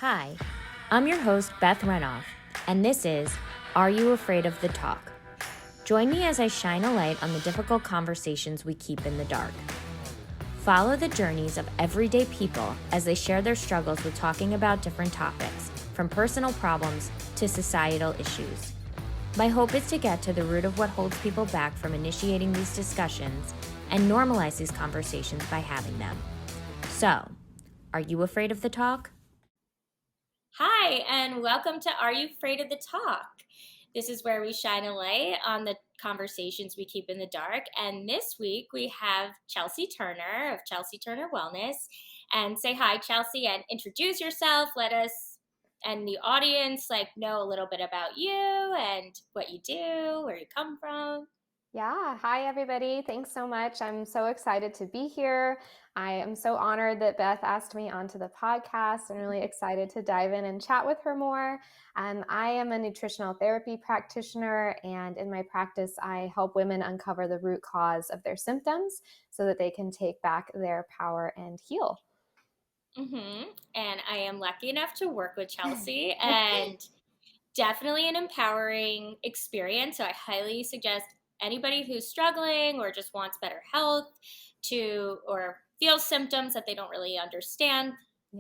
Hi, I'm your host, Beth Renoff, and this is Are You Afraid of the Talk? Join me as I shine a light on the difficult conversations we keep in the dark. Follow the journeys of everyday people as they share their struggles with talking about different topics, from personal problems to societal issues. My hope is to get to the root of what holds people back from initiating these discussions and normalize these conversations by having them. So, are you afraid of the talk? Hi, and welcome to Are You Afraid of the Talk? This is where we shine a light on the conversations we keep in the dark. And this week we have Chelsea Turner of Chelsea Turner Wellness. And say hi, Chelsea, and introduce yourself. Let us and the audience know a little bit about you and what you do, where you come from. Yeah, hi everybody. Thanks so much. I'm so excited to be here. I am so honored that Beth asked me onto the podcast. I'm really excited to dive in and chat with her more. I am a nutritional therapy practitioner, and in my practice, I help women uncover the root cause of their symptoms so that they can take back their power and heal. And I am lucky enough to work with Chelsea, and definitely an empowering experience. So I highly suggest anybody who's struggling or just wants better health or feels symptoms that they don't really understand,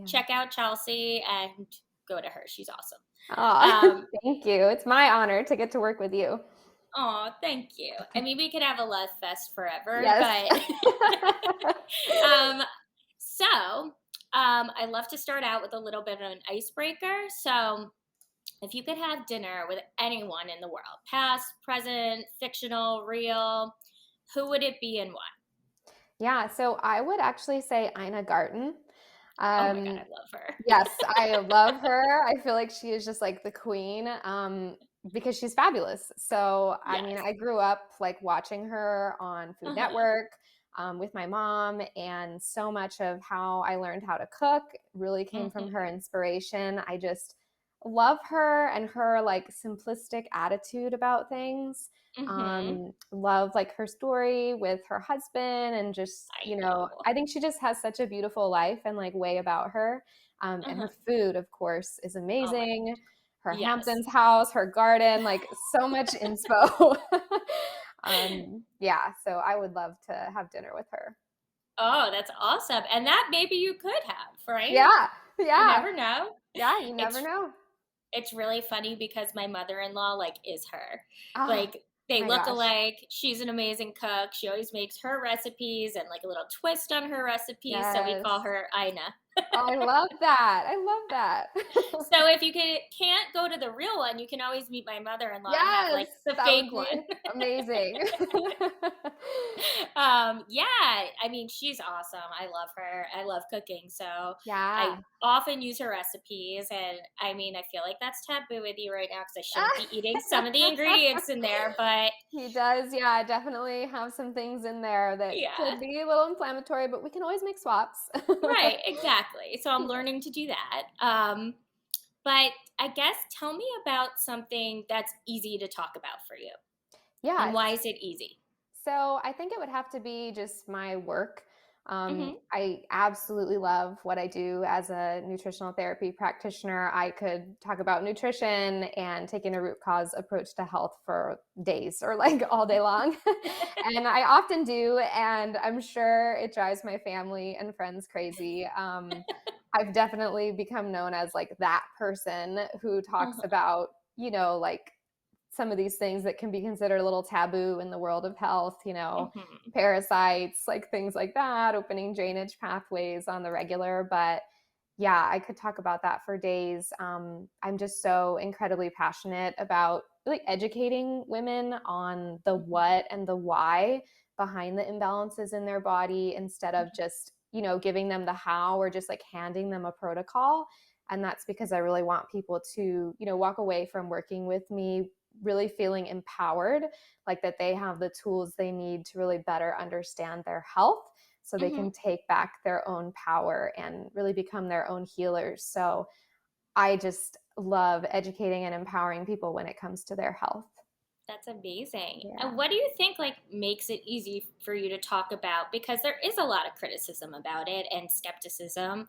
check out Chelsea and go to her. She's awesome. Oh, thank you. It's my honor to get to work with you. Oh, thank you. I mean, we could have a love fest forever, Yes. but I love to start out with a little bit of an icebreaker. So if you could have dinner with anyone in the world, past, present, fictional, real, who would it be and why? Yeah, so I would actually say Ina Garten. Oh my God, Um, I love her. yes, I love her. I feel like she is just like the queen, because she's fabulous. So, I mean, Yes. I grew up like watching her on Food Uh-huh. Network, with my mom, and so much of how I learned how to cook really came from her Mm-hmm. inspiration. I just love her and her like simplistic attitude about things. Mm-hmm. Love like her story with her husband, and just, I know. I think she just has such a beautiful life and like way about her. And Uh-huh. her food, of course, is Oh my, amazing. Her yes. Hamptons house, her garden, like so much inspo. Yeah, so I would love to have dinner with her. Oh, that's awesome. And that maybe you could have, right? Yeah, You yeah, never know. yeah, you never It's know. it's really funny because my mother-in-law is her. Oh Like they my look gosh. alike. She's an amazing cook. She always makes her recipes and like a little twist on her recipes. So we call Yes. her Ina. Oh, I love that. I love that. So if you can't go to the real one, you can always meet my mother-in-law and have Yes, like the that fake would be one. amazing. Yeah, I mean, she's awesome. I love her. I love cooking. So I Yeah. often use her recipes. And I mean, I feel like that's taboo with you right now because I shouldn't be eating some of the ingredients in there. But He does, yeah, definitely have some things in there that yeah, could be a little inflammatory, but we can always make swaps. right, exactly. So I'm Yeah. learning to do that. But I guess tell me about something that's easy to talk about for you. And Yes. why is it easy? So I think it would have to be just my work. Mm-hmm. I absolutely love what I do as a nutritional therapy practitioner. I could talk about nutrition and taking a root cause approach to health for days or like all day long. And I often do. And I'm sure it drives my family and friends crazy. I've definitely become known as like that person who talks Uh-huh. about, like some of these things that can be considered a little taboo in the world of health, Mm-hmm. parasites, like things like that, opening drainage pathways on the regular. But yeah, I could talk about that for days. I'm just so incredibly passionate about really educating women on the Mm-hmm. what and the why behind the imbalances in their body, instead of just, giving them the how or just like handing them a protocol. And that's because I really want people to, walk away from working with me really feeling empowered, like that they have the tools they need to really better understand their health so they Mm-hmm. can take back their own power and really become their own healers. So I just love educating and empowering people when it comes to their health. That's amazing. And Yeah. what do you think makes it easy for you to talk about? Because there is a lot of criticism about it and skepticism.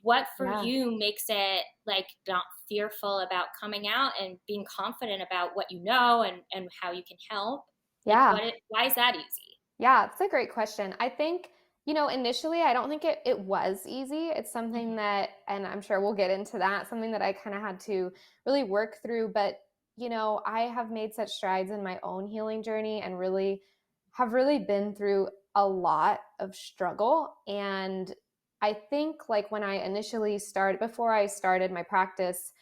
what for Yeah. you makes it like not fearful about coming out and being confident about what you know and how you can help? Like Yeah. why is that easy? Yeah, it's a great question. I think, initially, I don't think it was easy. It's something Mhm. that, and I'm sure we'll get into that, something that I kind of had to really work through. But, I have made such strides in my own healing journey and really been through a lot of struggle. And I think, like, when I initially started, before I started my practice,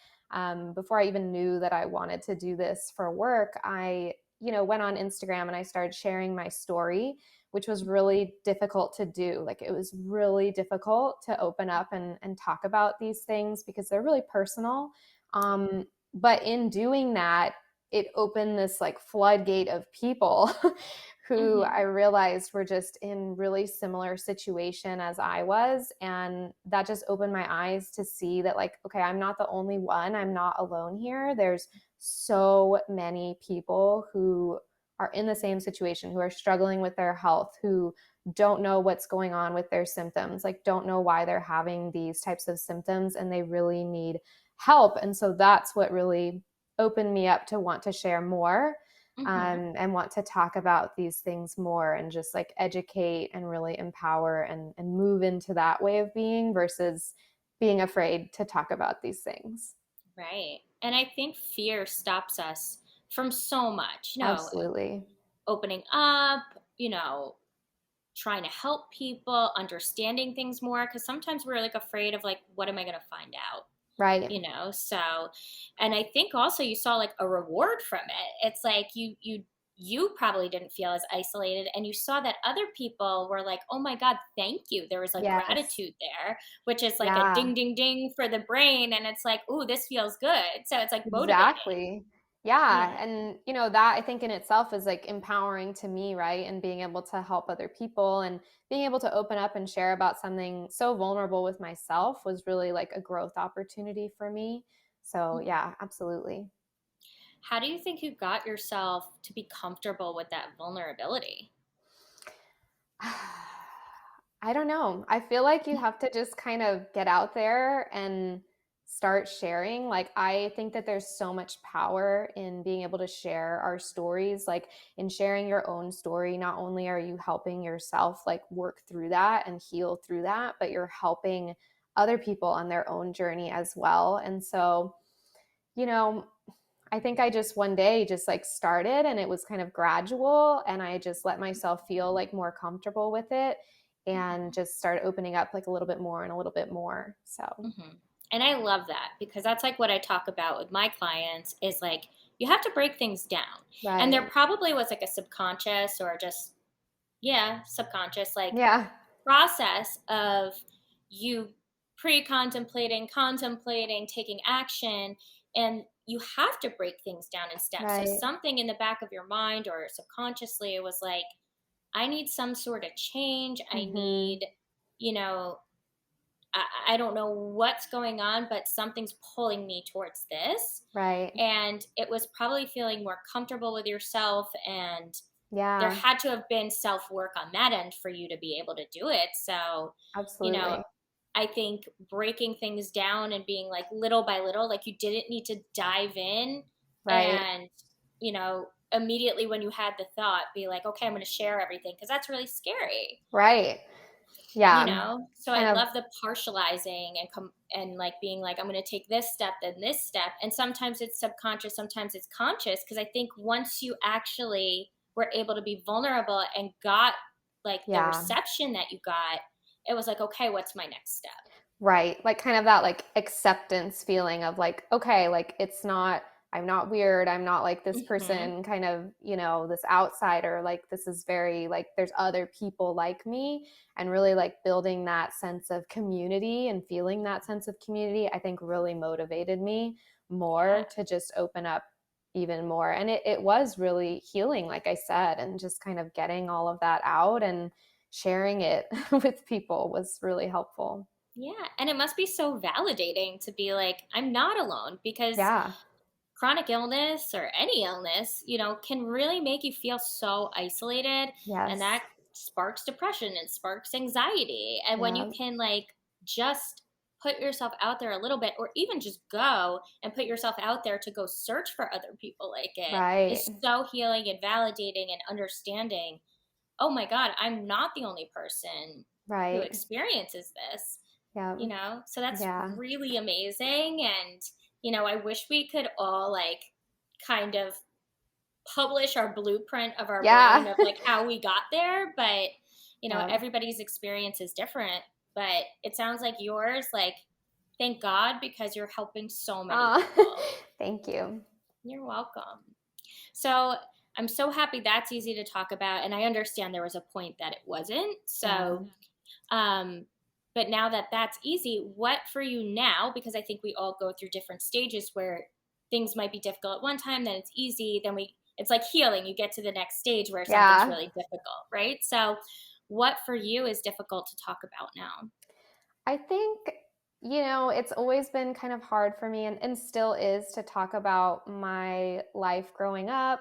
before I even knew that I wanted to do this for work, I went on Instagram and I started sharing my story, which was really difficult to do. Like, it was really difficult to open up and talk about these things because they're really personal. But in doing that, it opened this like floodgate of people who I Mhm. realized were just in really similar situation as I was. And that just opened my eyes to see that, like, okay, I'm not the only one. I'm not alone here. There's so many people who are in the same situation, who are struggling with their health, who don't know what's going on with their symptoms, like don't know why they're having these types of symptoms, and they really need help. And so that's what really opened me up to want to share more, Mhm. and want to talk about these things more and just like educate and really empower and move into that way of being versus being afraid to talk about these things. Right. And I think fear stops us from so much, Absolutely. opening up, trying to help people, understanding things more. Cause sometimes we're like afraid of like, what am I going to find out? Right. So, and I think also you saw like a reward from it. It's like you probably didn't feel as isolated, and you saw that other people were like, oh my god, thank you. There was like Yes. gratitude there, which is like a Yeah. ding ding ding for the brain, and it's like, ooh, this feels good, so it's like motivating. Exactly. Yeah, Yeah. and that I think in itself is like empowering to me, right? And being able to help other people and being able to open up and share about something so vulnerable with myself was really like a growth opportunity for me. So, Mhm. yeah, absolutely. How do you think you got yourself to be comfortable with that vulnerability? I don't know. I feel like you have to just kind of get out there and start sharing. Like, I think that there's so much power in being able to share our stories. Like, in sharing your own story, not only are you helping yourself like work through that and heal through that, but you're helping other people on their own journey as well. And so, you know, I think I just one day just like started, and it was kind of gradual, and I just let myself feel like more comfortable with it and Mhm. just started opening up like a little bit more and a little bit more. So, Mhm. And I love that because that's like what I talk about with my clients is like you have to break things down. And there right. probably was like a subconscious or just subconscious like Yeah. process of you pre-contemplating, contemplating, taking action, and you have to break things down in steps. So Right. something in the back of your mind or subconsciously it was like I need some sort of change. I Mhm. need, you know, I don't know what's going on, but something's pulling me towards this. Right. And it was probably feeling more comfortable with yourself. And there Yeah. had to have been self work on that end for you to be able to do it. So, you know, Absolutely. I think breaking things down and being like little by little, like you didn't need to dive in Right. and, immediately when you had the thought, be like, okay, I'm going to share everything because that's really scary. Right. Yeah. So I Kind of. love the partializing and like being like I'm going to take this step then this step, and sometimes it's subconscious, sometimes it's conscious, because I think once you actually were able to be vulnerable and got like the Yeah. reception that you got, it was like, okay, what's my next step? Right. Like kind of that like acceptance feeling of like, okay, like I'm not weird. I'm not like this Hmm. person kind of, this outsider. Like this is very like there's other people like me, and really like building that sense of community and feeling that sense of community, I think really motivated me Yeah. more to just open up even more. And it was really healing, like I said, and just kind of getting all of that out and sharing it with people was really helpful. Yeah, and it must be so validating to be like I'm not alone, because Yeah. chronic illness or any illness, can really make you feel so isolated, and Yes. that sparks depression and sparks anxiety. And when you Yeah. can like just put yourself out there a little bit, or even just go and put yourself out there to go search for other people like it, Right. is so healing and validating and understanding, oh my God, I'm not the only person who Right. experiences this, Yeah. So that's Yeah. really amazing. And, I wish we could all like kind of publish our blueprint of our Yeah. brain of like how we got there. But, Yeah. everybody's experience is different. But it sounds like yours, like, thank God, because you're helping so many Aw. people. Thank you. You're welcome. So I'm so happy that's easy to talk about. And I understand there was a point that it wasn't. Yeah. So, um, but now that that's easy, what for you now? Because I think we all go through different stages where things might be difficult at one time, then it's easy, it's like healing. You get to the next stage where something's Yeah. really difficult, right? So, what for you is difficult to talk about now? I think, it's always been kind of hard for me and still is to talk about my life growing up.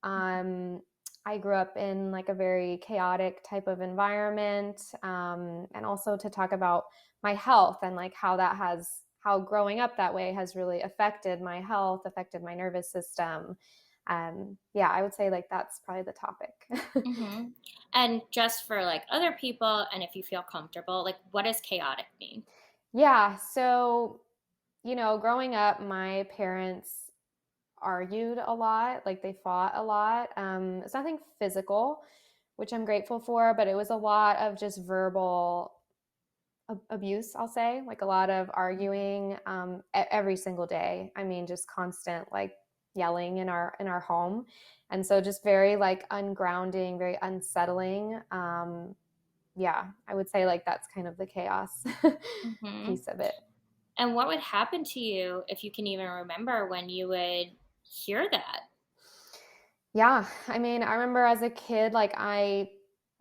Um, I grew up in like a very chaotic type of environment, and also to talk about my health and like how growing up that way has really affected my health, affected my nervous system. Yeah, I would say like that's probably the topic. Mm-hmm. And just for like other people, and if you feel comfortable, like what does chaotic mean? Yeah, so growing up, my parents argued a lot, like they fought a lot. It's nothing physical, which I'm grateful for, but it was a lot of just verbal abuse, I'll say, like a lot of arguing every single day. I mean, just constant like yelling in our home. And so just very like ungrounding, very unsettling. Yeah, I would say like that's kind of the chaos Mm-hmm. piece of it. And what would happen to you if you can even remember when you would hear that? Yeah, I mean, I remember as a kid, like I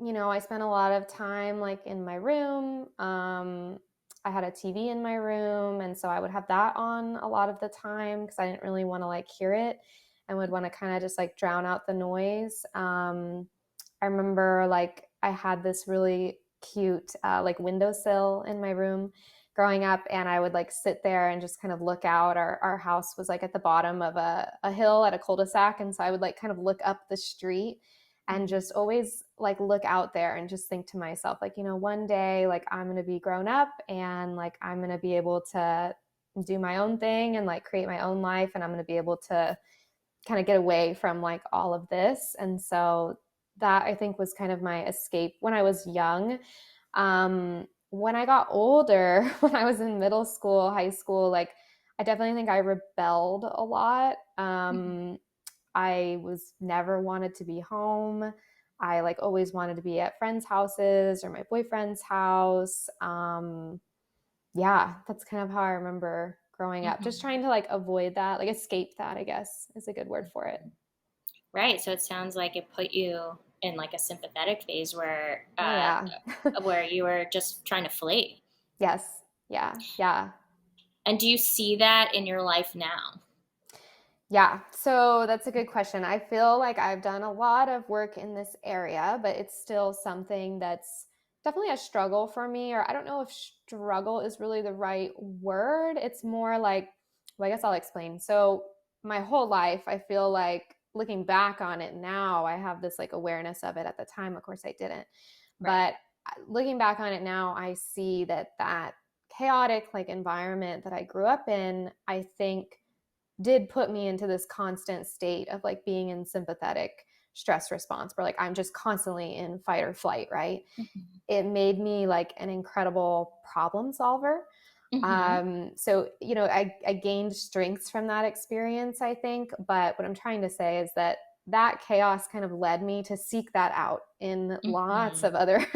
spent a lot of time like in my room. I had a TV in my room, and so I would have that on a lot of the time because I didn't really want to like hear it and would want to kind of just like drown out the noise. I remember like I had this really cute like windowsill in my room growing up, and I would like sit there and just kind of look out. Our house was like at the bottom of a hill at a cul-de-sac, and so I would like kind of look up the street and just always like look out there and just think to myself like, one day like I'm going to be grown up and like I'm going to be able to do my own thing and like create my own life, and I'm going to be able to kind of get away from like all of this. And so that I think was kind of my escape when I was young. When I got older, when I was in middle school, high school, like I definitely think I rebelled a lot. I was never wanted to be home. I like always wanted to be at friends' houses or my boyfriend's house. Yeah, that's kind of how I remember growing up, just Mm-hmm. trying to like avoid that, like escape that, I guess is a good word for it. Right. So it sounds like it put you in like a sympathetic phase Oh, yeah. where you were just trying to flee. Yes. Yeah. Yeah. And do you see that in your life now? Yeah. So that's a good question. I feel like I've done a lot of work in this area, but it's still something that's definitely a struggle for me. Or I don't know if struggle is really the right word. It's more like, well, I guess I'll explain. So my whole life, I feel like looking back on it now, I have this like awareness of it. At the time, of course, I didn't. Right. But looking back on it now, I see that chaotic like environment that I grew up in, I think did put me into this constant state of like being in sympathetic stress response where like I'm just constantly in fight or flight, right? Mm-hmm. It made me like an incredible problem solver. Mm-hmm. So, I gained strengths from that experience, I think. But what I'm trying to say is that chaos kind of led me to seek that out in lots Mm-hmm. of other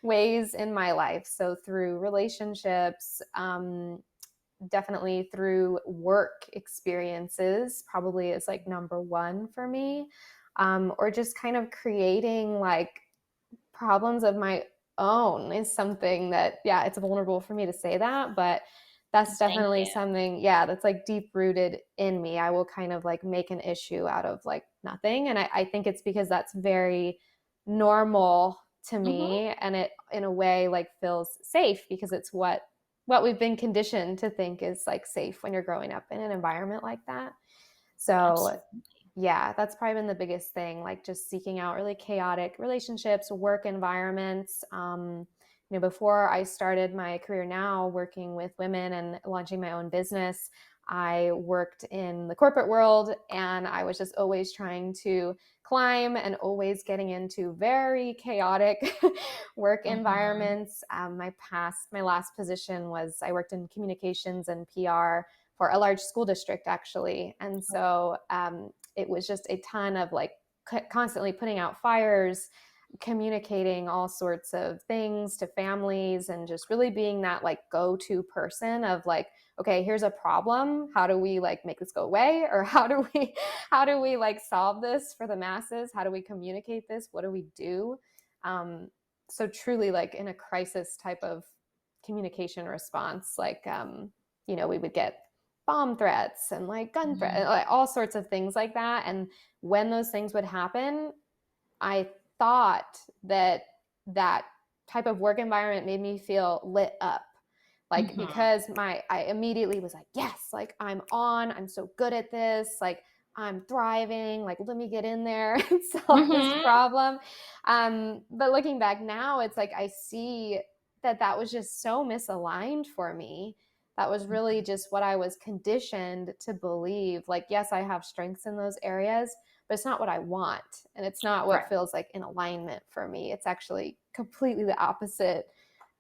ways in my life. So through relationships, definitely through work experiences, probably is like number one for me, or just kind of creating like problems of my own is something that, yeah, it's vulnerable for me to say that, but that's Thank definitely you. something, yeah, that's like deep rooted in me. I will kind of like make an issue out of like nothing. And I think it's because that's very normal to Mm-hmm. me, and it in a way like feels safe because it's what what we've been conditioned to think is like safe when you're growing up in an environment like that. So Absolutely. yeah, that's probably been the biggest thing, like just seeking out really chaotic relationships, work environments. Before I started my career now working with women and launching my own business, I worked in the corporate world and I was just always trying to climb and always getting into very chaotic work Mm-hmm. environments. My last position was I worked in communications and PR for a large school district actually. And so it was just a ton of like constantly putting out fires, communicating all sorts of things to families, and just really being that like go-to person of like, okay, here's a problem, how do we like make this go away, or how do we like solve this for the masses, how do we communicate this, what do we do? So truly like in a crisis type of communication response, like we would get bomb threats and like gun threats, Mm-hmm. like all sorts of things like that. And when those things would happen, I thought that that type of work environment made me feel lit up. Like Mm-hmm. because I immediately was like, yes, like I'm so good at this, like I'm thriving, like let me get in there and solve this Mm-hmm. problem. But looking back now, it's like I see that was just so misaligned for me. That was really just what I was conditioned to believe. Like, yes, I have strengths in those areas, but it's not what I want. And it's not what Right. feels like in alignment for me. It's actually completely the opposite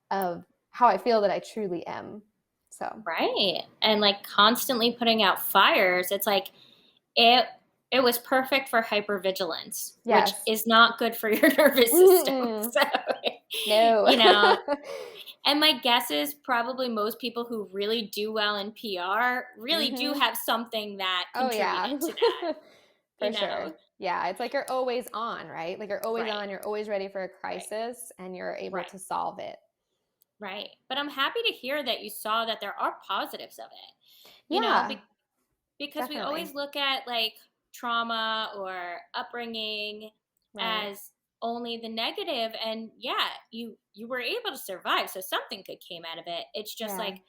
of how I feel that I truly am. So, Right. And like constantly putting out fires, it's like it it was perfect for hypervigilance, which yes. is not good for your nervous system. Mm-mm. So, No. you know, and my guess is probably most people who really do well in PR really do hmm have something that Oh, yeah. contributed to that, For sure. Yeah. It's like you're always on, right? Like you're always Right. on, you're always ready for a Right. crisis and you're able Right. to solve it. Right. But I'm happy to hear that you saw that there are positives of it. You know, Yeah, because we definitely. always look at like trauma or upbringing Right. as only the negative, and yeah, you were able to survive, so something good came out of it. It's just Yeah. like,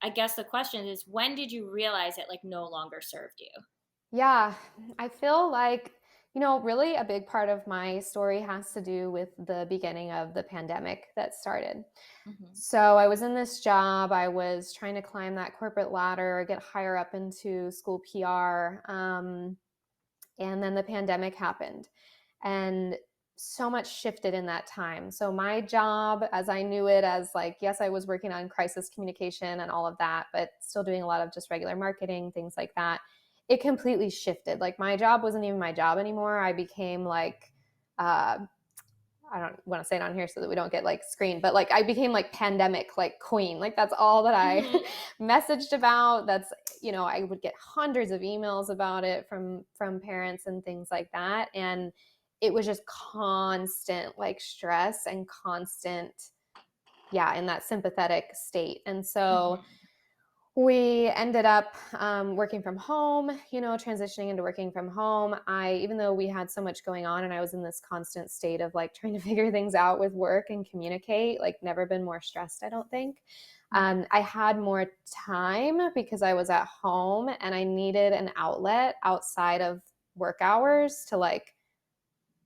I guess the question is, when did you realize it like no longer served you? Yeah, I feel like, really a big part of my story has to do with the beginning of the pandemic that started. Hmm. So I was in this job, I was trying to climb that corporate ladder, get higher up into school PR. And then the pandemic happened. And so much shifted in that time. So my job, as I knew it, as like, yes, I was working on crisis communication and all of that, but still doing a lot of just regular marketing, things like that. It completely shifted. Like my job wasn't even my job anymore. I became like, uh, I don't want to say it on here so that we don't get like screened, but like I became like pandemic like queen. Like that's all that I Hmm. messaged about. That's I would get hundreds of emails about it from parents and things like that, and it was just constant like stress and constant, yeah, in that sympathetic state. And so Hmm. we ended up working from home, transitioning into working from home. Even though we had so much going on and I was in this constant state of like trying to figure things out with work and communicate, like never been more stressed, I don't think. I had more time because I was at home and I needed an outlet outside of work hours to like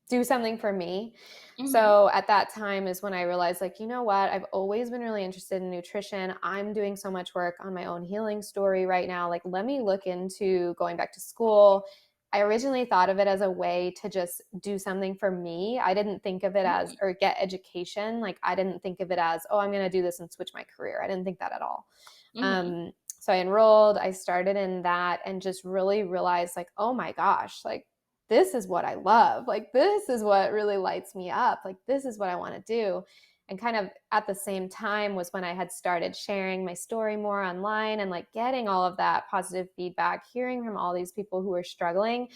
do something for me. Hmm. So at that time is when I realized, like, you know what? I've always been really interested in nutrition. I'm doing so much work on my own healing story right now. Like, let me look into going back to school. I originally thought of it as a way to just do something for me. I didn't think of it as, or get education. Like, I didn't think of it as, oh, I'm going to do this and switch my career. I didn't think that at all. Hmm. So I enrolled, I started in that and just really realized, like, oh my gosh, like, this is what I love. Like, this is what really lights me up. Like, this is what I want to do. And kind of at the same time was when I had started sharing my story more online and like getting all of that positive feedback, hearing from all these people who were struggling.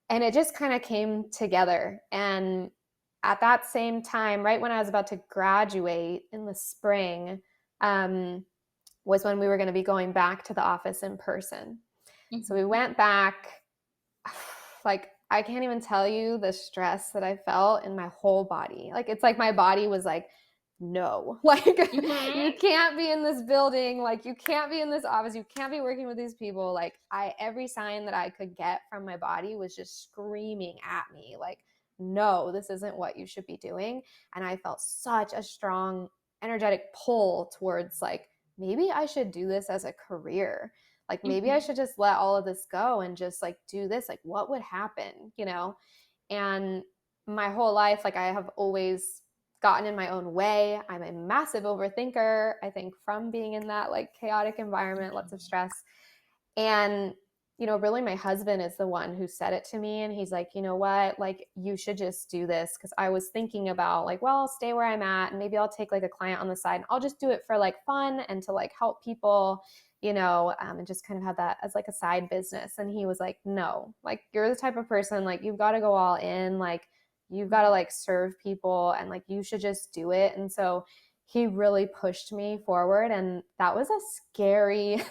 And it just kind of came together. And at that same time, right when I was about to graduate in the spring, um, was when we were going to be going back to the office in person. So we Hmm. went back. Like, I can't even tell you the stress that I felt in my whole body. Like, it's like my body was like no, like Mm-hmm. you can't be in this building, like you can't be in this office, you can't be working with these people. Like every sign that I could get from my body was just screaming at me, like, no, this isn't what you should be doing. And I felt such a strong energetic pull towards like, maybe I should do this as a career. Like maybe I Mm-hmm. should just let all of this go and just like do this. Like what would happen, you know? And my whole life, like I have always gotten in my own way. I'm a massive overthinker, I think, from being in that like chaotic environment, lots of stress. And, really my husband is the one who said it to me. And he's like, you know what, like you should just do this. Cause I was thinking about like, well, I'll stay where I'm at and maybe I'll take like a client on the side and I'll just do it for like fun and to like help people, and just kind of have that as like a side business. And he was like, no, like you're the type of person, like you've got to go all in, like you've got to like serve people and like you should just do it. And so he really pushed me forward. And that was a scary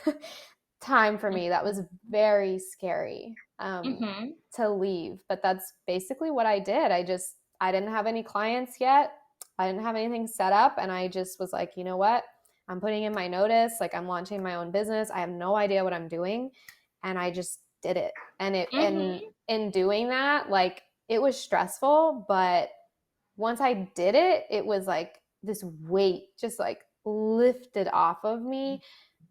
time for me. That was very scary Mm-hmm. to leave. But that's basically what I did. I didn't have any clients yet. I didn't have anything set up. And I just was like, you know what? I'm putting in my notice. Like I'm launching my own business. I have no idea what I'm doing. And I just did it. And Mm-hmm. in doing that, like it was stressful, but once I did it, it was like this weight just like lifted off of me.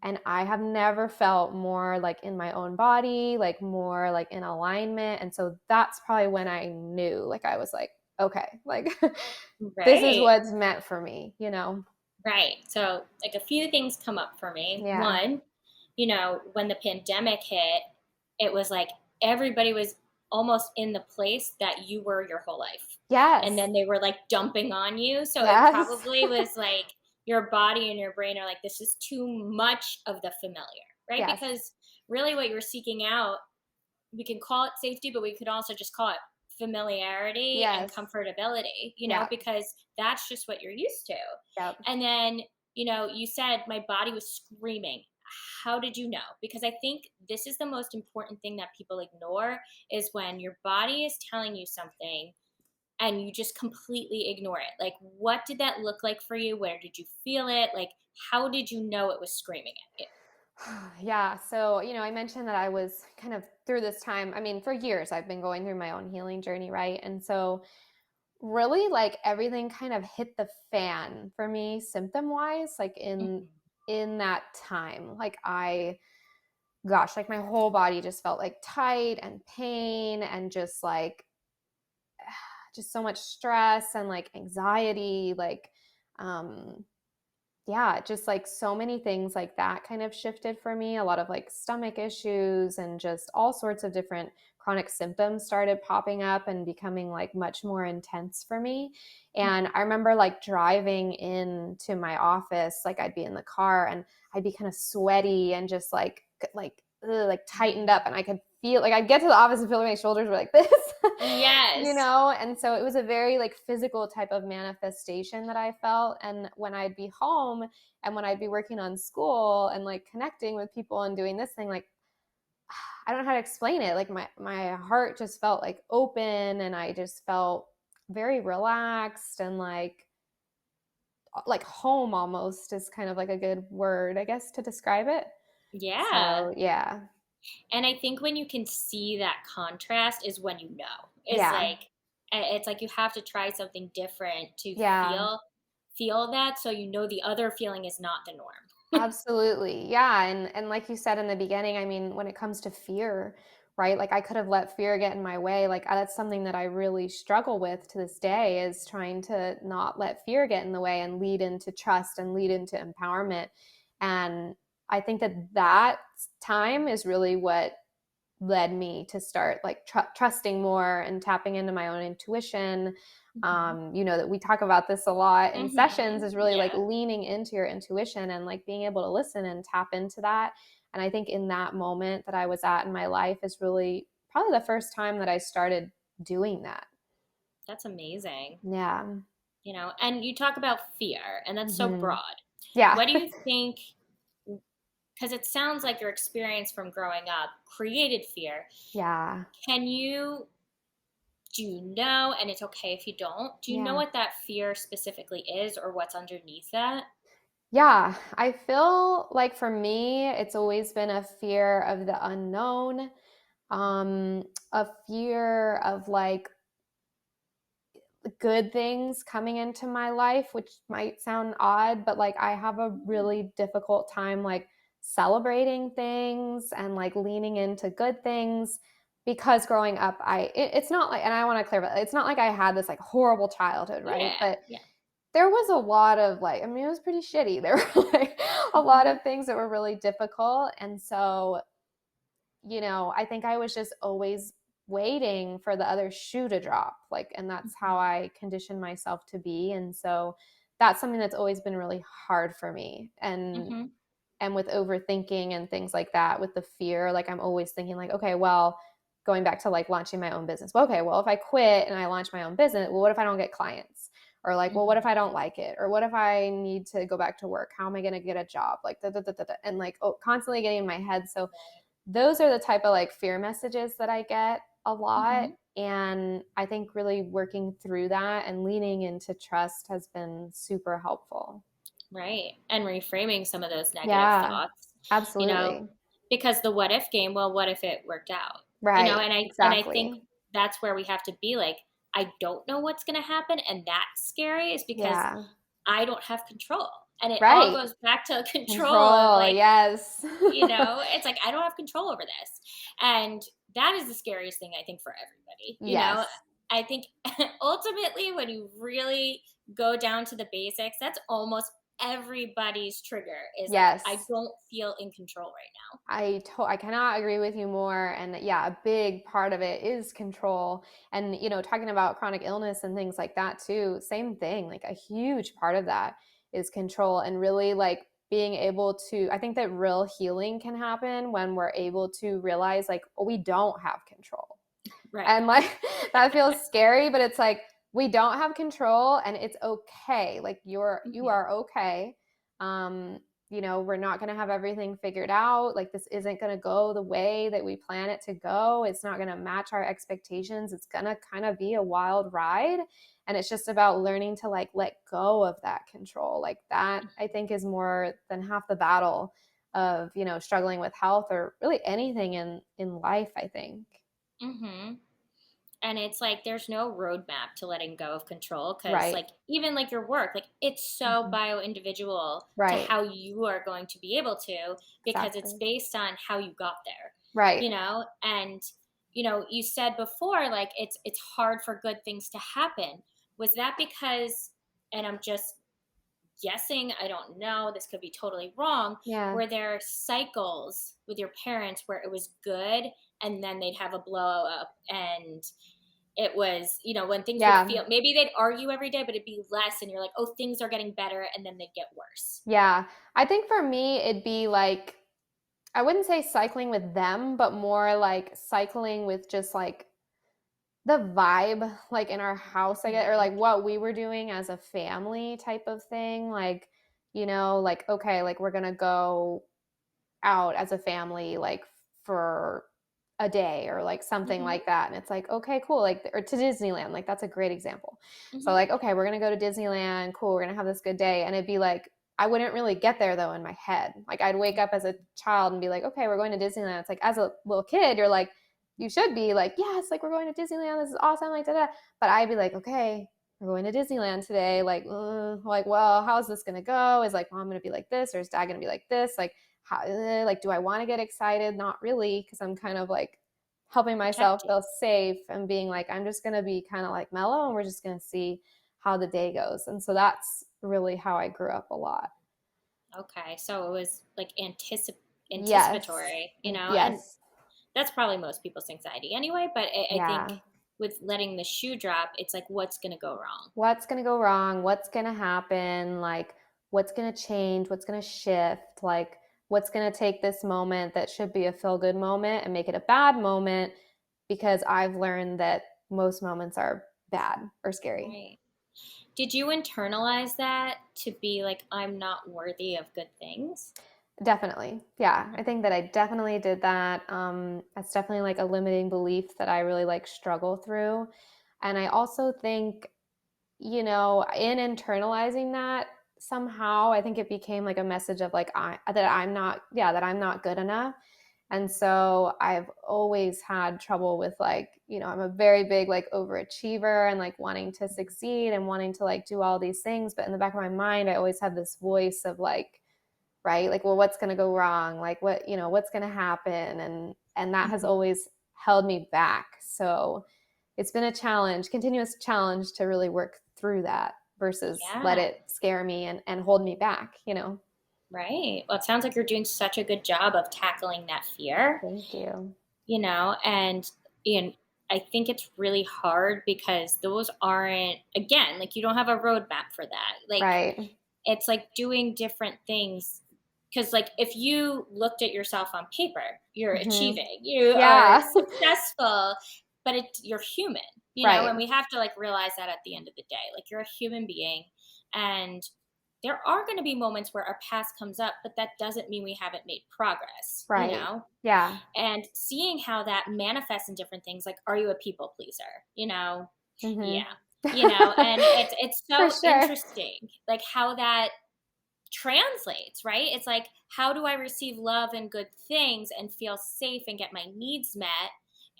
And I have never felt more like in my own body, like more like in alignment. And so that's probably when I knew, like, I was like, okay, like, this is Right. what's meant for me, you know? Right. So, like a few things come up for me. Yeah. One, when the pandemic hit, it was like everybody was almost in the place that you were your whole life. And Yes. then they were like dumping on you. So it Yes. probably was like your body and your brain are like, this is too much of the familiar, right? Yes. Because really what you're seeking out, we can call it safety, but we could also just call it familiarity and Yes. comfortability, Yeah. because that's just what you're used to. Yep. And then, you said my body was screaming. How did you know? Because I think this is the most important thing that people ignore is when your body is telling you something and you just completely ignore it. Like, what did that look like for you? Where did you feel it? Like, how did you know it was screaming at you? Yeah. So, I mentioned that I was kind of through this time. I mean, for years, I've been going through my own healing journey, right? And so, really, like everything kind of hit the fan for me symptom wise, like Mhm. in that time. Like gosh, like my whole body just felt like tight and pain and just like just so much stress and like anxiety, like um yeah, just like so many things like that kind of shifted for me. A lot of like stomach issues and just all sorts of different chronic symptoms started popping up and becoming like much more intense for me. And I remember like driving into my office, like I'd be in the car and I'd be kind of sweaty and just like tightened up, and I could feel like I'd get to the office and feel like my shoulders were like this. Yes. And so it was a very like physical type of manifestation that I felt. And when I'd be home and when I'd be working on school and like connecting with people and doing this thing, like I don't know how to explain it. Like my heart just felt like open and I just felt very relaxed and like home almost is kind of like a good word, I guess, to describe it. Yeah. So yeah. And I think when you can see that contrast is when you know. Yeah. It's like you have to try something different to Yeah. feel that so you know the other feeling is not the norm. Absolutely. Yeah. And like you said in the beginning, I mean, when it comes to fear, right? Like I could have let fear get in my way. Like that's something that I really struggle with to this day is trying to not let fear get in the way and lead into trust and lead into empowerment. And I think that time is really what led me to start like trusting more and tapping into my own intuition. Mhm. That we talk about this a lot in sessions Mhm. is really like Yeah. leaning into your intuition and like being able to listen and tap into that. And I think in that moment that I was at in my life is really probably the first time that I started doing that. That's amazing. Yeah. And you talk about fear and that's so Hmm. broad. Yeah. What do you think, because it sounds like your experience from growing up created fear. Yeah. Can you do you know, and it's okay if you don't, do you know Yeah. what that fear specifically is or what's underneath that? Yeah, I feel like for me, it's always been a fear of the unknown, a fear of like good things coming into my life, which might sound odd, but like I have a really difficult time like celebrating things and like leaning into good things because growing up it's not like, and I want to clarify, it's not like I had this like horrible childhood, right? Yeah, But yeah. there was a lot of like, I mean, it was pretty shitty. There were like a lot Hmm. of things that were really difficult. And so, I think I was just always waiting for the other shoe to drop. Like, and that's how Hmm. I conditioned myself to be. And so that's something that's always been really hard for me. Hmm. And with overthinking and things like that, with the fear, like I'm always thinking like, okay, well, going back to like launching my own business. Well, okay, well, if I quit and I launch my own business, well, what if I don't get clients? Or like, well, what if Hmm. I don't like it? Or what if I need to go back to work? How am I going to get a job? Like, da, da, da, da, da. And like, constantly getting in my head. So those are the type of like fear messages that I get a lot. Hmm. And I think really working through that and leaning into trust has been super helpful. Right. And reframing some of those negative Yeah, thoughts, you know, absolutely. because the what if game, well, what if it worked out? Right, And I think exactly. that's where we have to be like, I don't know what's going to happen, and that's scary is because Yeah, I don't have control. And it all right. goes back to control of Control, like, yes. it's like I don't have control over this. And that is the scariest thing I think for everybody. Yes, I think ultimately when you really go down to the basics, that's almost everybody's trigger is like I yes. don't feel in control right I cannot agree with you more. And yeah, a big part of it is control. And talking about chronic illness and things like that too, same thing. Like a huge part of that is control and really like being able to. I think that real healing can happen when we're able to realize like, oh, we don't have control. now. Right. And like that feels scary, but it's like we don't have control and it's okay. Like you Hmm. are okay. Um, we're not going to have everything figured out. Like this isn't going to go the way that we plan it to go. It's not going to match our expectations. It's going to kind of be a wild ride. And it's just about learning to like let go of that control. Like that I think is more than half the battle of, struggling with health or really anything in life, I think. Hmm. And it's like there's no roadmap to letting go of control because Right. like even like your work, like it's so Mhm. bio individual to Right. how you are going to be able to because it's Exactly. based on how you got there, Right. and you said before like it's hard for good things to happen. Was that because, and I'm just guessing, I don't know, this could be totally wrong, Yeah. were there cycles with your parents where it was good and then they'd have a blow up, and it was, when things would Yeah. feel, maybe they'd argue every day, but it'd be less. And you're like, oh, things are getting better. And then they'd get worse. Yeah. I think for me, it'd be like, I wouldn't say cycling with them, but more like cycling with just like the vibe, like in our house, I get, or Hmm. like what we were doing as a family type of thing. Like, like, okay, like we're going to go out as a family like for a day or like something Hmm. like that, and it's like, okay, cool, like, or to Disneyland, like that's a great example. So Hmm. like, okay, we're gonna go to Disneyland, cool, we're gonna have this good day. And it'd be like, I wouldn't really get there though in my head. Like I'd wake up as a child and be like, okay, we're going to Disneyland. It's like as a little kid you're like, you should be like, yes, like we're going to Disneyland, this is awesome, like da-da. But I'd be like, okay, we're going to Disneyland today, like, well, how's this gonna go? Is like mom gonna be like this, or is dad gonna be like this? Like how, like, do I want to get excited? Not really, because I'm kind of like helping myself Protecting. feel safe and being like, I'm just going to be kind of like mellow and we're just going to see how the day goes. And so that's really how I grew up a lot. Okay. So it was like Yes. anticipatory, and Yes. that's probably most people's anxiety anyway. But I think Yeah. with letting the shoe drop, it's like, what's going to go wrong? What's going to go wrong? What's going to happen? Like, what's going to change? What's going to shift? Like, what's going to take this moment that should be a feel good moment and make it a bad moment? Because I've learned that most moments are bad or scary. Right. Did you internalize that to be like, I'm not worthy of good things? Definitely. Yeah. I think that I definitely did that. That's definitely like a limiting belief that I really like struggle through. And I also think, you know, in internalizing that somehow, I think it became like a message of like that I'm not good enough. And so I've always had trouble with like, you know, I'm a very big like overachiever and like wanting to succeed and wanting to like do all these things. But in the back of my mind, I always have this voice of like, right, like, well, what's going to go wrong? Like what, you know, what's going to happen? And that has always held me back. So it's been a challenge, continuous challenge to really work through that versus let Yeah. it scare me and hold me back, you know? Right. Well, it sounds like you're doing such a good job of tackling that fear, Thank you. and I think it's really hard because those aren't, again, like you don't have a roadmap for that. Like Right. it's like doing different things. Because, like, if you looked at yourself on paper, you're Mm-hmm. achieving, you are Yeah. successful, but you're human, and Right. we have to like realize that at the end of the day, like you're a human being, and there are going to be moments where our past comes up, but that doesn't mean we haven't made progress. Right. Yeah. And seeing how that manifests in different things, like, are you a people pleaser? Mm-hmm. Yeah, and it's For so sure. interesting, like how that translates, right? It's like, how do I receive love and good things and feel safe and get my needs met?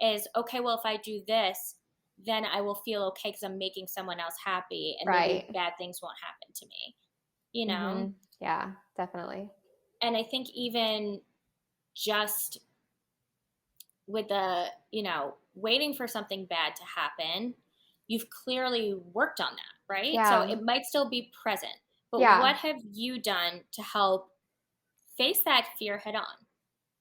Is okay, well, if I do this, then I will feel okay because I'm making someone else happy and maybe Right. bad things won't happen to me, you know? Mm-hmm. Yeah, definitely. And I think even just with waiting for something bad to happen, you've clearly worked on that, right? So Yeah. it might still be present, but Yeah. what have you done to help face that fear head on?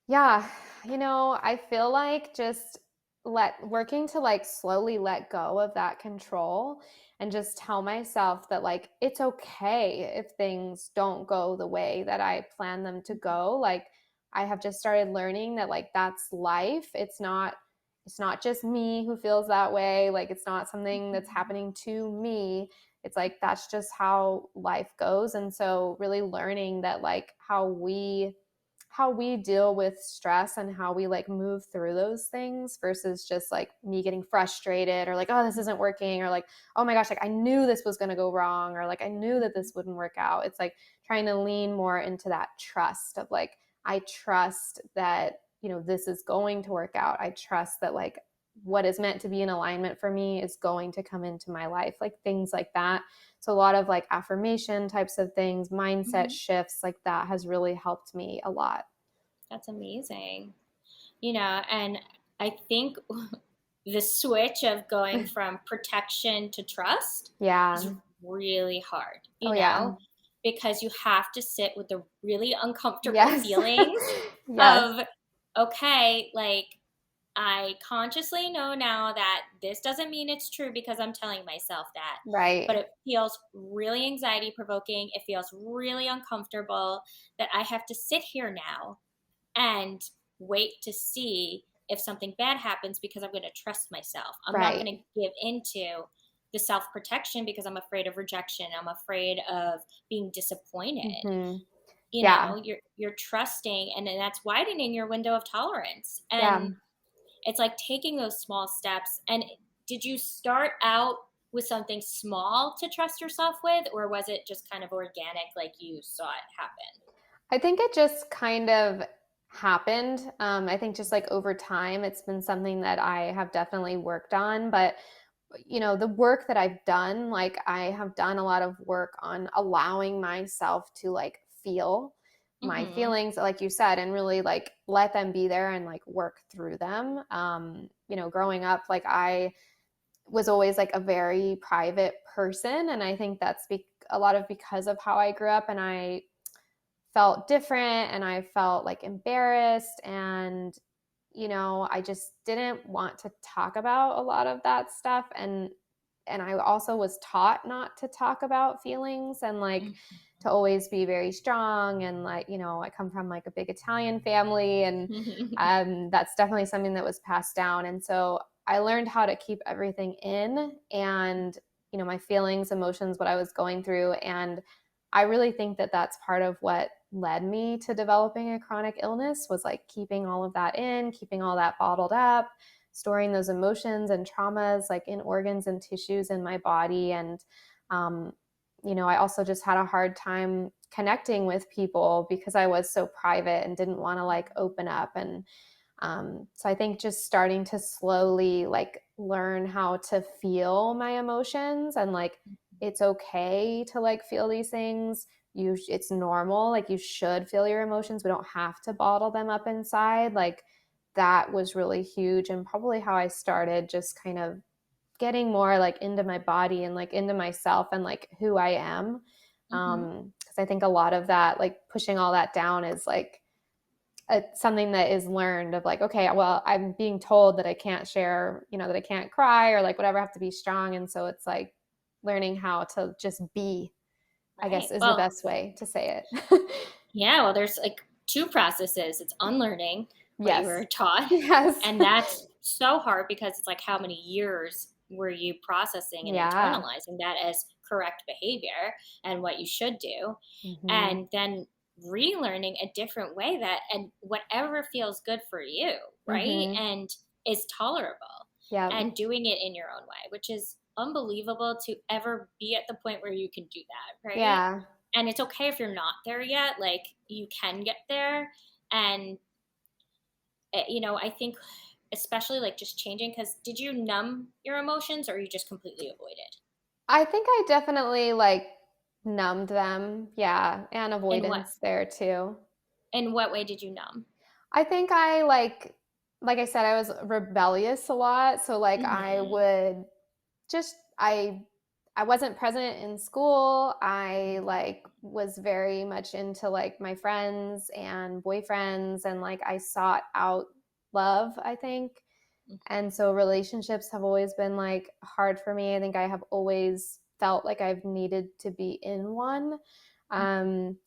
Yeah, you know, I feel like just let working to like slowly let go of that control and just tell myself that like it's okay if things don't go the way that I plan them to go. Like I have just started learning that like that's life. It's not just me who feels that way. Like it's not something that's happening to me. It's like that's just how life goes. And so really learning that like how we deal with stress and how we like move through those things versus just like me getting frustrated or like, oh, this isn't working, or like, oh my gosh, like I knew this was going to go wrong, or like I knew that this wouldn't work out. It's like trying to lean more into that trust of like, I trust that, you know, this is going to work out. I trust that like what is meant to be in alignment for me is going to come into my life, like things like that. So a lot of like affirmation types of things, mindset Mhm. shifts like that has really helped me a lot. That's amazing. And I think the switch of going from protection to trust is Yeah. really hard, Oh yeah. because you have to sit with the really uncomfortable Yes. feelings Yes. of, okay, like, I consciously know now that this doesn't mean it's true because I'm telling myself that, but Right. it feels really anxiety provoking. It feels really uncomfortable that I have to sit here now and wait to see if something bad happens because I'm going to trust myself. I'm not Right. going to give into the self protection because I'm afraid of rejection. I'm afraid of being disappointed. Hmm. Yeah. You're trusting, and then that's widening your window of tolerance. Yeah. And it's like taking those small steps. And did you start out with something small to trust yourself with, or was it just kind of organic, like you saw it happen? I think it just kind of happened. I think just like over time, it's been something that I have definitely worked on. But, you know, the work that I've done, like I have done a lot of work on allowing myself to like feel my Mm-hmm. feelings, like you said, and really like let them be there and like work through them. You know, growing up, like I was always like a very private person. And I think that's a lot of because of how I grew up, and I felt different and I felt like embarrassed, and you know, I just didn't want to talk about a lot of that stuff, and I also was taught not to talk about feelings and like to always be very strong, and like, you know, I come from like a big Italian family, and that's definitely something that was passed down. And so I learned how to keep everything in, and you know, my feelings, emotions, what I was going through. And I really think that that's part of what led me to developing a chronic illness, was like keeping all of that in, keeping all that bottled up. storing those emotions and traumas like in organs and tissues in my body. And, I also just had a hard time connecting with people because I was so private and didn't want to like open up. And so I think just starting to slowly like learn how to feel my emotions and like it's okay to like feel these things. It's normal. Like you should feel your emotions. We don't have to bottle them up inside. Like that was really huge and probably how I started just kind of getting more like into my body and like into myself and like who I am. Because I think a lot of that, like pushing all that down is like something that is learned of like, okay, well, I'm being told that I can't share, that I can't cry or like whatever, I have to be strong. And so it's like learning how to just be, I guess Right. is the Well, best way to say it. yeah, well, there's like two processes. It's unlearning what you Yes. were taught, Yes. and that's so hard because it's like how many years were you processing and Yeah. internalizing that as correct behavior and what you should do, Mm-hmm. and then relearning a different way that and whatever feels good for you, right? Mm-hmm. And is tolerable Yeah. and doing it in your own way, which is unbelievable to ever be at the point where you can do that, right? Yeah. And it's okay if you're not there yet, like you can get there. And I think especially like just changing, because did you numb your emotions or you just completely avoided? I think I definitely like numbed them. Yeah. And In what avoidance there too. in what way did you numb? I think I like I said, I was rebellious a lot. So like I Hmm. would just I wasn't present in school. I like was very much into like my friends and boyfriends and like I sought out love, I think. And so relationships have always been like hard for me. I think I have always felt like I've needed to be in one,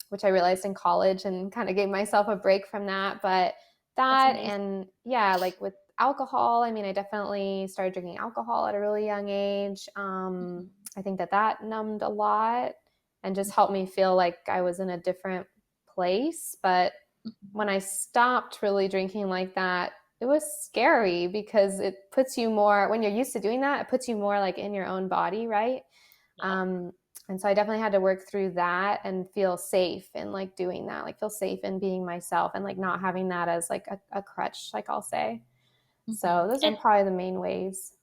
which I realized in college and kind of gave myself a break from that. But That's that amazing. and yeah, like with alcohol, I mean, I definitely started drinking alcohol at a really young age. I think that numbed a lot and just helped me feel like I was in a different place. But when I stopped really drinking like that, it was scary because it puts you more, when you're used to doing that, it puts you more like in your own body, right? Yeah. Um, and so I definitely had to work through that and feel safe in like doing that, like feel safe in being myself and like not having that as like a crutch, like I'll say. So those are And probably the main ways.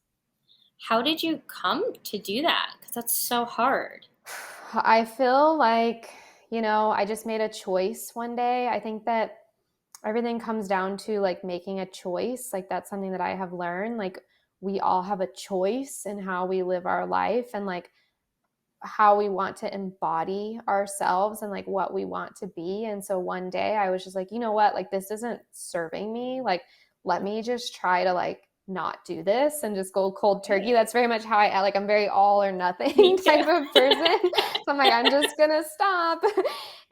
how did you come to do that? Because that's so hard. I feel like, I just made a choice one day. I think that everything comes down to like making a choice. Like that's something that I have learned. Like we all have a choice in how we live our life and like how we want to embody ourselves and like what we want to be. And so one day I was just like, you know what? Like this isn't serving me. Like let me just try to like not do this and just go cold turkey. That's very much how I like. I'm very all or nothing Me too. type of person. So I'm like, I'm just gonna stop.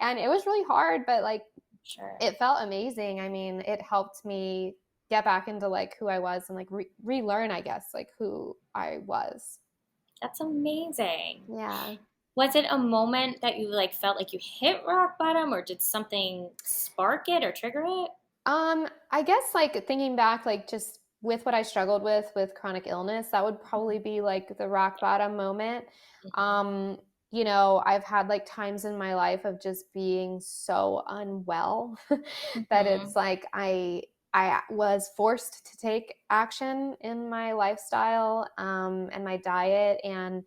And it was really hard, but like Sure. it felt amazing. I mean, it helped me get back into like who I was and like relearn, I guess, like who I was. That's amazing. Yeah. Was it a moment that you like felt like you hit rock bottom, or did something spark it or trigger it? I guess like thinking back, like just with what I struggled with chronic illness, that would probably be like the rock bottom moment. Mhm. Um, I've had like times in my life of just being so unwell that it's Mhm. like I was forced to take action in my lifestyle and my diet. And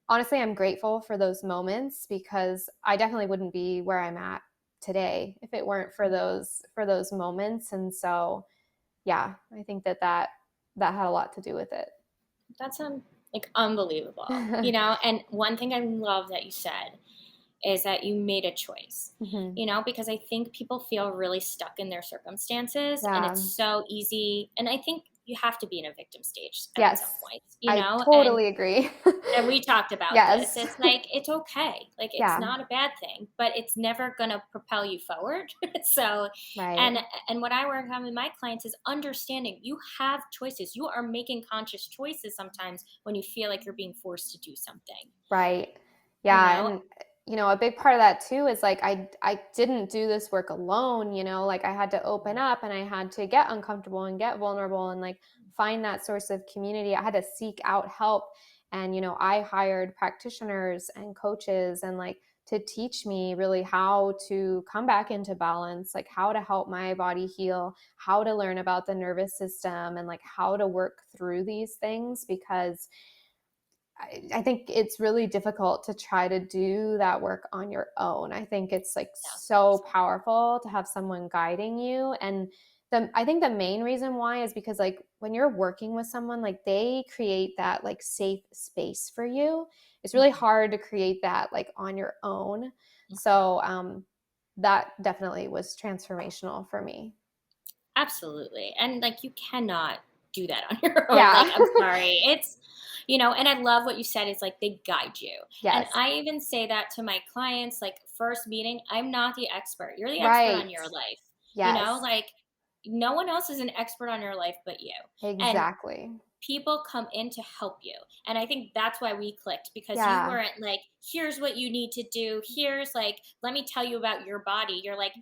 honestly, I'm grateful for those moments because I definitely wouldn't be where I'm at today if it weren't for those moments. And so, yeah, I think that had a lot to do with it. That's like unbelievable. And one thing I love that you said is that you made a choice. Hmm. Because I think people feel really stuck in their circumstances and Yeah. it's so easy. And I think you have to be in a victim stage at some Yes. point, I and totally agree. we talked about this. Yes. It's like it's okay. Like it's Yeah. not a bad thing, but it's never going to propel you forward. So, Right. and what I work on with my clients is understanding you have choices. You are making conscious choices sometimes when you feel like you're being forced to do something. Right. You Yeah. know? And a big part of that too is like I didn't do this work alone, like I had to open up and I had to get uncomfortable and get vulnerable and like find that source of community. I had to seek out help, and I hired practitioners and coaches and like to teach me really how to come back into balance, like how to help my body heal, how to learn about the nervous system, and like how to work through these things, because I think it's really difficult to try to do that work on your own. I think it's like so powerful to have someone guiding you. And I think the main reason why is because like when you're working with someone, like they create that like safe space for you. It's really hard to create that like on your own. So that definitely was transformational for me. Absolutely. And like you cannot do that on your own. Yeah. Like, I'm sorry. It's, and I love what you said. It's like they guide you. And Yes. I even say that to my clients, like, first meeting, I'm not the expert. You're the expert Right. on your life. Yes. Like no one else is an expert on your life but you. And Exactly. people come in to help you. And I think that's why we clicked, because you Yeah. weren't like, here's what you need to do. Here's like, let me tell you about your body. You're like,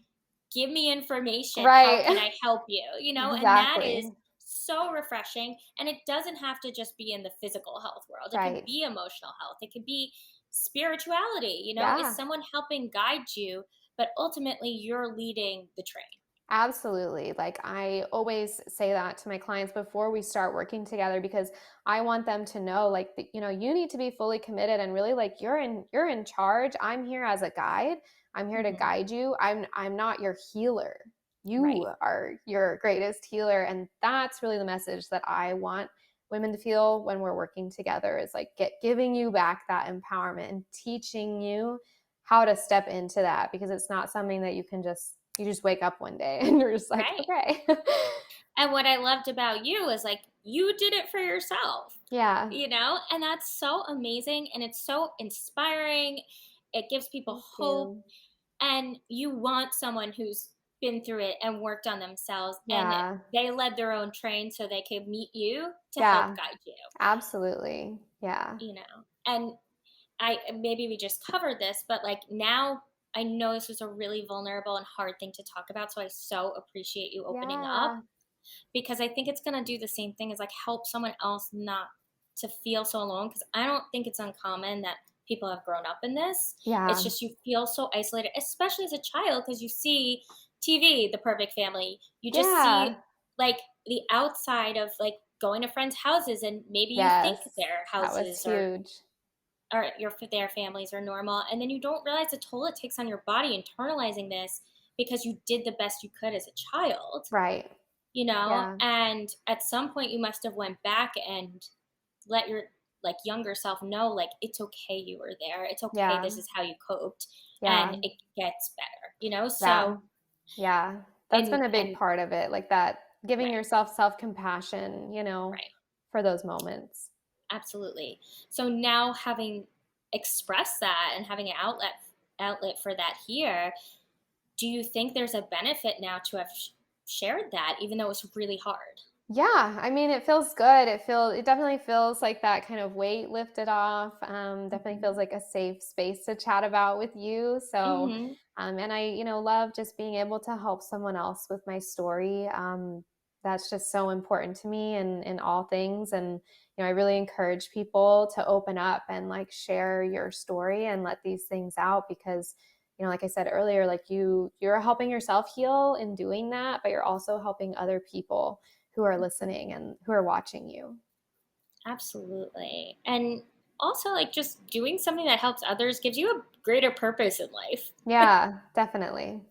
give me information. How Right. can I help you? And that is Exactly. so refreshing. And it doesn't have to just be in the physical health world, it can Right. be emotional health, it can be spirituality. Is Yeah. someone helping guide you, but ultimately you're leading the train. Absolutely. Like I always say that to my clients before we start working together, because I want them to know like you need to be fully committed and really like you're in charge. I'm here as a guide. I'm here to Hmm. guide you. I'm not your healer. Right. You are your greatest healer, and that's really the message that I want women to feel when we're working together, is like giving you back that empowerment and teaching you how to step into that, because it's not something that you just wake up one day and you're just like, Right. okay. And what I loved about you is like you did it for yourself, Yeah. and that's so amazing and it's so inspiring. It gives people Thank hope, you. and you want someone who's been through it and worked on themselves, and Yeah. they led their own train so they could meet you to help Yeah. guide you, Absolutely. Yeah. you know. And I maybe we just covered this, but like now I know this was a really vulnerable and hard thing to talk about, so I so appreciate you opening up, Yeah. because I think it's going to do the same thing as like help someone else not to feel so alone. Because I don't think it's uncommon that people have grown up in this. It's Yeah. just you feel so isolated, especially as a child, because you see TV, the perfect family. You just see Yeah. like the outside of like going to friends' houses, and maybe you think Yes. their That was houses huge. or their families are normal, and then you don't realize the toll it takes on your body internalizing this because you did the best you could as a child, Right. Yeah. and at some point you must have went back and let your like younger self know, like, it's okay you were there, it's okay, Yeah. this is how you coped, and Yeah. it gets better, Yeah. so. Yeah. That's and been a big and part of it. Like that, giving right, yourself self-compassion, right, for those moments. absolutely. So now, having expressed that and having an outlet for that here, do you think there's a benefit now to have shared that, even though it's really hard? Yeah, I mean, it feels good. It definitely feels like that kind of weight lifted off. Definitely Hmm. feels like a safe space to chat about with you. So, Hmm. and I, love just being able to help someone else with my story. That's just so important to me in all things. And, I really encourage people to open up and like share your story and let these things out, because, like I said earlier, like you're helping yourself heal in doing that, but you're also helping other people who are listening and who are watching you. Absolutely. And also, like, just doing something that helps others gives you a greater purpose in life. Yeah, definitely.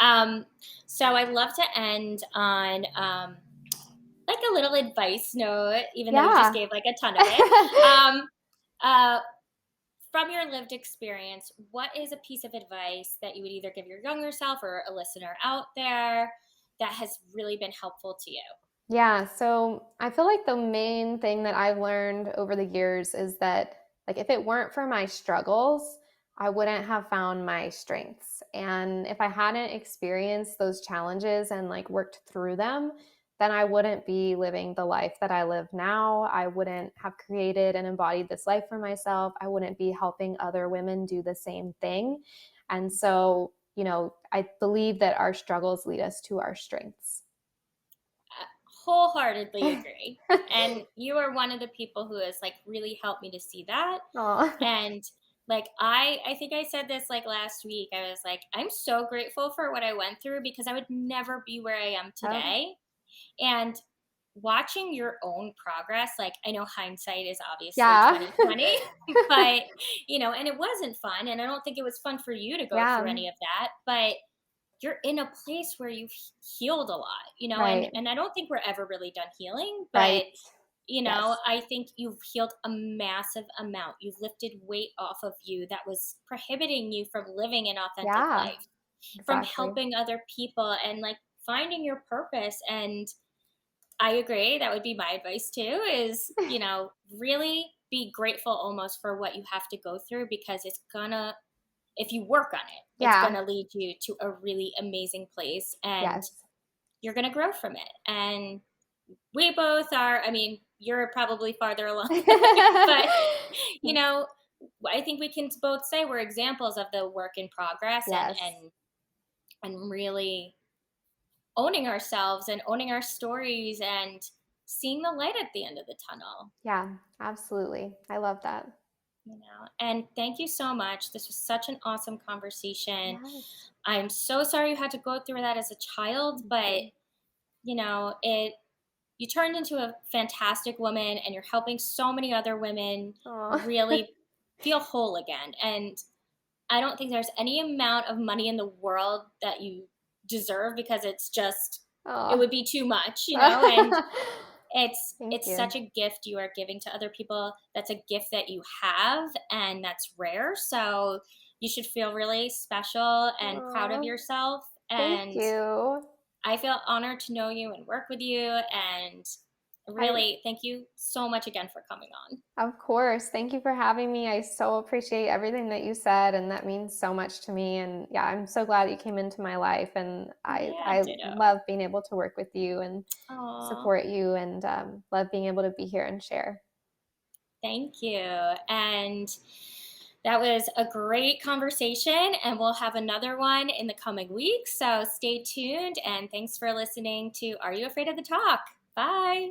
Um, so I love to end on like a little advice note, even though you just Yeah. gave like a ton of it. Um, uh, from your lived experience, what is a piece of advice that you would either give your younger self or a listener out there that has really been helpful to you? Yeah, so I feel like the main thing that I've learned over the years is that like if it weren't for my struggles, I wouldn't have found my strengths. And if I hadn't experienced those challenges and like worked through them, then I wouldn't be living the life that I live now. I wouldn't have created and embodied this life for myself. I wouldn't be helping other women do the same thing. And so, I believe that our struggles lead us to our strengths. Wholeheartedly agree. And you are one of the people who has like really helped me to see that. Aw. And like I think I said this like last week. I was like, I'm so grateful for what I went through because I would never be where I am today. And watching your own progress, like I know hindsight is obviously Yeah. 2020, but and it wasn't fun. And I don't think it was fun for you to go through Yeah. any of that. But you're in a place where you've healed a lot, Right. and I don't think we're ever really done healing, but Right. Yes. I think you've healed a massive amount. You've lifted weight off of you that was prohibiting you from living an authentic Yeah. life, from Exactly. helping other people and like finding your purpose. And I agree. That would be my advice too is, really be grateful almost for what you have to go through because if you work on it, it's going Yeah. to lead you to a really amazing place and Yes. you're going to grow from it. And we both are, I mean, you're probably farther along, but, I think we can both say we're examples of the work in progress Yes. and really owning ourselves and owning our stories and seeing the light at the end of the tunnel. Yeah, absolutely. I love that. And thank you so much. This was such an awesome conversation. Yes. I'm so sorry you had to go through that as a child, but it you turned into a fantastic woman and you're helping so many other women Aw. really feel whole again. And I don't think there's any amount of money in the world that you deserve because it Aw. would be too much, and Thank it's you. such a gift you are giving to other people. That's a gift that you have and that's rare. So you should feel really special and proud of Aw. yourself. Thank And you. I feel honored to know you and work with you. And I really, thank you so much again for coming on. Of course. Thank you for having me. I so appreciate everything that you said, and that means so much to me. And yeah, I'm so glad you came into my life, and I Yeah, I ditto. love being able to work with you and Aw, support you, and love being able to be here and share. thank you. And that was a great conversation, and we'll have another one in the coming weeks. So stay tuned, and thanks for listening to Are You Afraid of the Talk? Bye.